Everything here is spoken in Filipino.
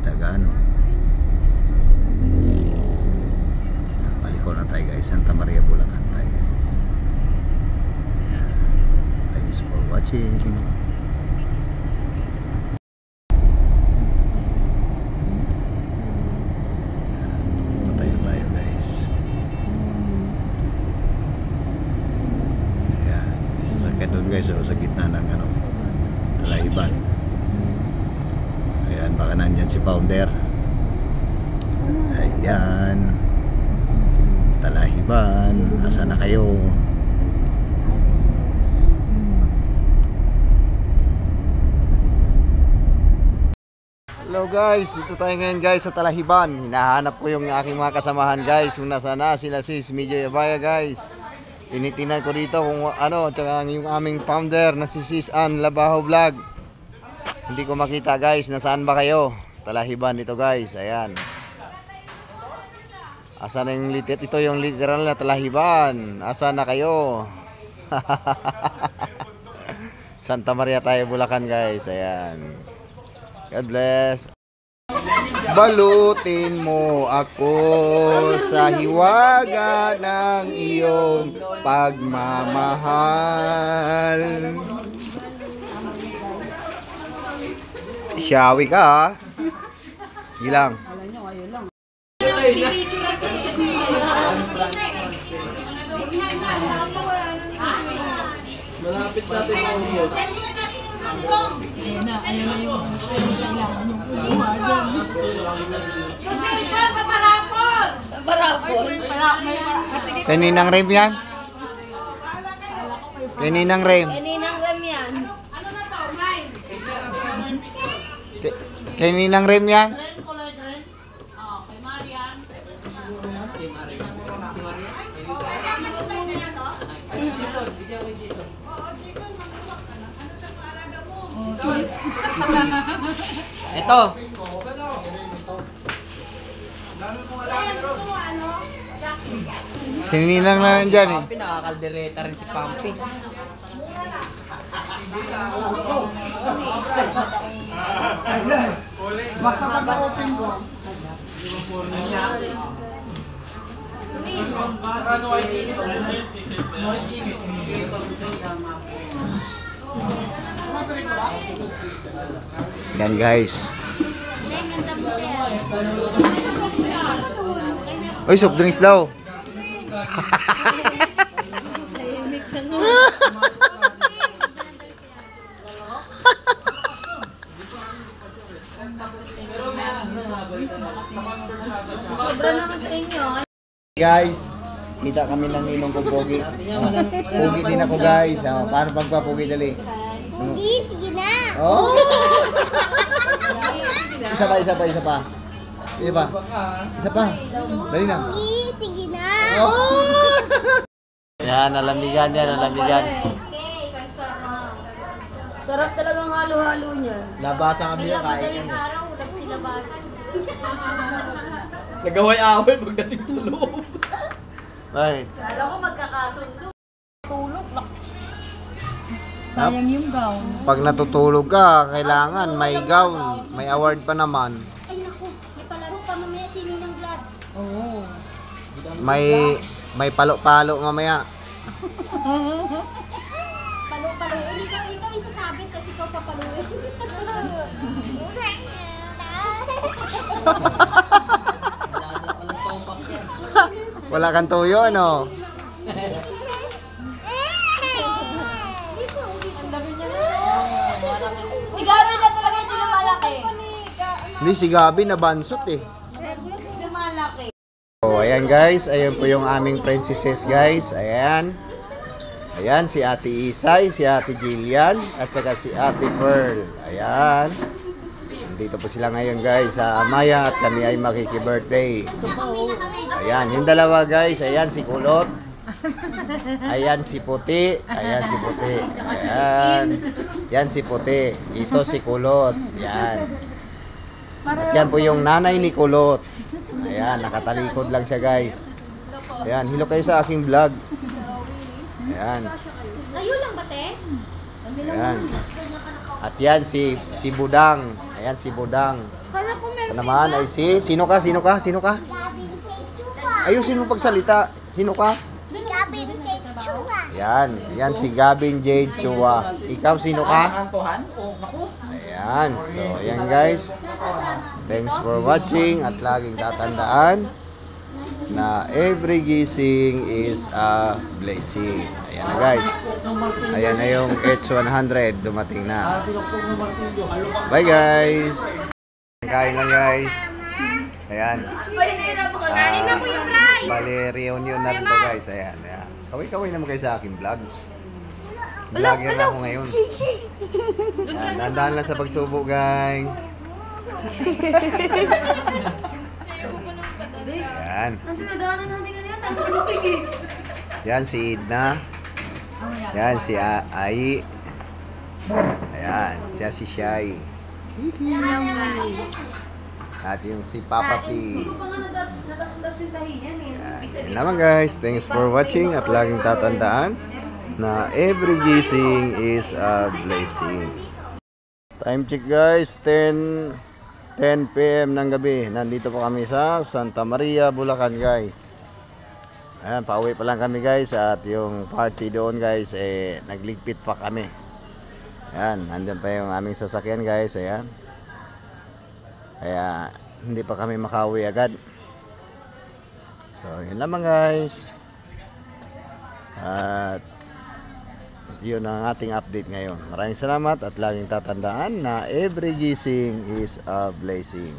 kita gaano. Paliko na tayo guys, Santa Maria, Bulacan tayo guys. Ayan. Thanks for watching. Patayo tayo guys. Ayan, sasakyan doon guys, sa gitna ng ano, Talaiban. Ayan, baka nandyan si Founder. Ayan, Talahiban, asa na kayo? Hello guys, ito tayo ngayon guys sa Talahiban. Hinahanap ko yung aking mga kasamahan guys, kung nasa na sila sis Medyo Yabaya guys. Tinitingnan ko dito kung ano, tsaka yung aming founder na si Sis Ann Labaho Vlog. Hindi ko makita guys, nasaan ba kayo? Talahiban dito guys, ayan. Asa na yung litit? Ito yung literal na Talahiban. Asa na kayo? Santa Maria tayo, Bulacan guys, ayan. God bless. Balutin mo ako sa hiwaga ng iyong pagmamahal. Siyawi ka ha? Gilang. Malapit natin ang ubos. Ayun na yung kailangan yung kumuha dyan. Kaninang rem yan? Kaninang rem? Kaninang rem yan. Kaninang rem yan? Kay Marian. Ito. Sininang na nandyan eh. Pinakakaldereta rin si Pampi. Basta pag-open ko. Yan guys. Uy, soft drinks daw. Sobra naman sa inyo. Guys, kita kami lang ninong kong pogi. Pogi din ako guys. Paano pagpapogi dali? Hindi, sige na. Oh! Isa pa. Isa pa. Isa pa. Dali na. Hindi, sige na. Oh! Yan, nalamigan yan, nalamigan. Sarap talagang halo-halo niya. Labasan kami Kaya yung kain madaling yan. araw, nagsilabasan. Nagaway-away pagdating sa loob. Right. Kala ko magkakasundo. Tulog lang. Sayang yung gown. Pag natutulog ka, kailangan may gown. May award pa naman. Ay naku, may palaro pa mamaya sino ng blood. Oo. May palo-palo mamaya. Palo-palo. Ikaw isasabi kasi ikaw papaluin. Wala kang tuyo, ano? Si Gabi na talaga hindi lumalaki. Hindi, si Gabi nabansot eh. Lumalaki. So, ayan guys, ayan po yung aming princesses guys. Ayan. Ayan, si Ate Isay, si Ate Jillian, at saka si Ate Pearl. Ayan. Dito po sila ngayon guys sa Amaya at kami ay makiki-birthday. Ayan, yung dalawa guys, ayan si Kulot. Ayan si Puti. Ayan si Puti. Ayan. Yan si Puti. Ito si Kulot. Ayan. At yan po yung nanay ni Kulot. Ayan, nakatalikod lang siya guys. Ayan, hilo kayo sa aking vlog. Ayan. Kayo lang ba, te? Ayan. At yan si Budang. Ayan si Budang. Kala ko Ito naman ay sino ka? Sino ka? Sino ka? Ayusin mo pagsalita. Sino ka? Gabin kay Chua. Yan si Gavin Jade Chua. Ikaw, sino ka? Antohan? Oh, naku. Ayan. So, ayan guys. Thanks for watching at laging tatandaan na every gising is a blessing. Ayan na guys. Ayan na yung H100 dumating na. Bye guys. Kain lang guys. Ayan. Bali, reunion na rin to guys. Ayan. Ayan. Kaway-kaway naman kayo sa akin vlog. Vlogger na ako ngayon. Ayan. Dahan-dahan lang sa pagsubo guys. Ayan. Yan si Idna. Yan si Ai. Ayan. Siya si Shai. At yung si Papa P. Yan naman guys. Thanks for watching at laging tatandaan na every gising is a blessing. Time check guys. 10 PM ng gabi. Nandito po kami sa Santa Maria, Bulacan guys. Ayan, pauwi pa lang kami guys. At yung party doon guys, nagligpit pa kami. Ayan, nandun pa yung aming sasakyan guys. Ayan. Kaya hindi pa kami makauwi agad. So yun lamang guys. At yun ang ating update ngayon. Maraming salamat at laging tatandaan na every gising is a blessing.